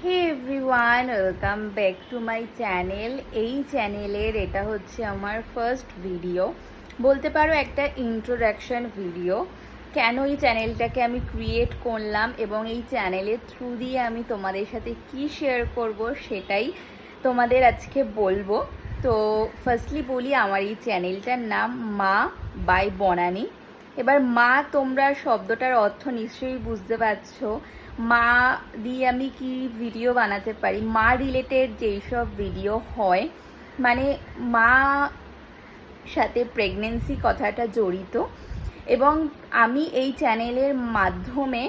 Hey everyone, welcome back to my channel. এই চ্যানেলের এটা হচ্ছে আমার ফার্স্ট ভিডিও, বলতে পারো একটা ইন্ট্রোডাকশন ভিডিও। কেন এই চ্যানেলটাকে আমি ক্রিয়েট করলাম এবং এই চ্যানেলের থ্রু দিয়ে আমি তোমাদের সাথে কি শেয়ার করব সেটাই তোমাদের আজকে বলবো। তো ফার্স্টলি বলি, আমার এই চ্যানেলটার নাম মা বাই বনানী। এবার মা, তোমরা শব্দটার অর্থ নিশ্চয়ই বুঝতে পারছো। মা দিয়ে আমি কি ভিডিও বানাতে পারি, মা রিলেটেড যেই সব ভিডিও হয়, মানে মা সাথে প্রেগনেন্সি কথাটা জড়িত। এবং আমি এই চ্যানেলের মাধ্যমে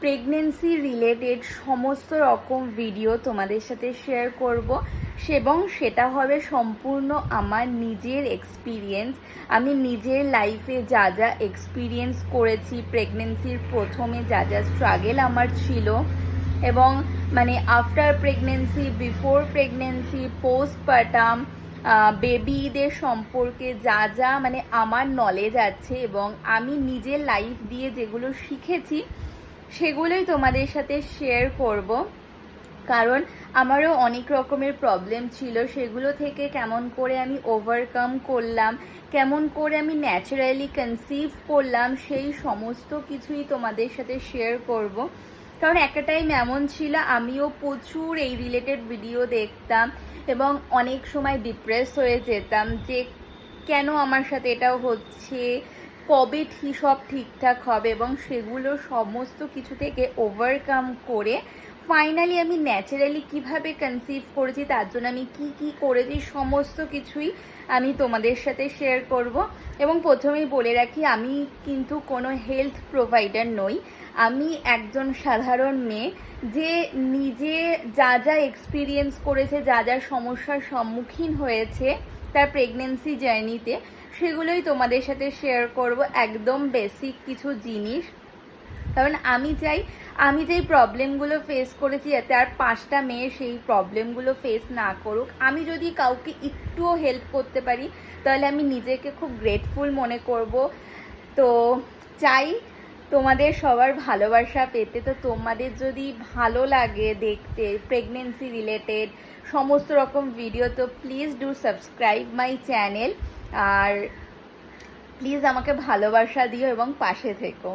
প্রেগনেন্সি রিলেটেড সমস্ত রকম ভিডিও তোমাদের সাথে শেয়ার করব, এবং সেটা হবে সম্পূর্ণ আমার নিজের এক্সপিরিয়েন্স। আমি নিজের লাইফে যা যা এক্সপিরিয়েন্স করেছি, প্রেগনেন্সির প্রথমে যা যা স্ট্রাগেল আমার ছিল, এবং মানে after pregnancy, before pregnancy, postpartum, বেবিদের সম্পর্কে যা যা মানে আমার নলেজ আছে এবং আমি নিজের লাইফ দিয়ে যেগুলো শিখেছি সেগুলোই তোমাদের সাথে শেয়ার করব। কারণ আমারও অনেক রকমের প্রবলেম ছিল, সেগুলো থেকে কেমন করে আমি ওভারকাম করলাম, কেমন করে আমি ন্যাচারালি কনসিভ করলাম, সেই সমস্ত কিছুই তোমাদের সাথে শেয়ার করব। কারণ একটা টাইম এমন ছিল, আমিও প্রচুর এই রিলেটেড ভিডিও দেখতাম এবং অনেক সময় ডিপ্রেস হয়ে যেতাম যে কেন আমার সাথে এটাও হচ্ছে, কবে সব ঠিকঠাক হবে, এবং সেগুলো সমস্ত কিছু থেকে ওভারকাম করে ফাইনালি আমি ন্যাচারালি কিভাবে কনসিভ করেছি, তার জন্য আমি কি কি করেছি, সমস্ত কিছুই আমি তোমাদের সাথে শেয়ার করব। এবং প্রথমেই বলে রাখি, আমি কিন্তু কোনো হেলথ প্রোভাইডার নই। আমি একজন সাধারণ মেয়ে যে নিজে যা যা এক্সপিরিয়েন্স করেছে, যা যা সমস্যার সম্মুখীন হয়েছে তার প্রেগনেন্সি জার্নিতে, সেগুলোই তোমাদের সাথে শেয়ার করব, একদম বেসিক কিছু জিনিস। কারণ আমি চাই আমি যেই প্রবলেমগুলো ফেস করেছি যাতে আর 5টা মেয়ে সেই প্রবলেমগুলো ফেস না করুক। আমি যদি কাউকে একটুও হেল্প করতে পারি তাহলে আমি নিজেকে খুব গ্রেটফুল মনে করব। তো চাই তোমাদের সবার ভালোবাসা পেতে। তো তোমাদের যদি ভালো লাগে দেখতে প্রেগনেন্সি রিলেটেড সমস্ত রকম ভিডিও, তো please do subscribe my channel, আর প্লিজ আমাকে ভালোবাসা দিও এবং পাশে থেকো।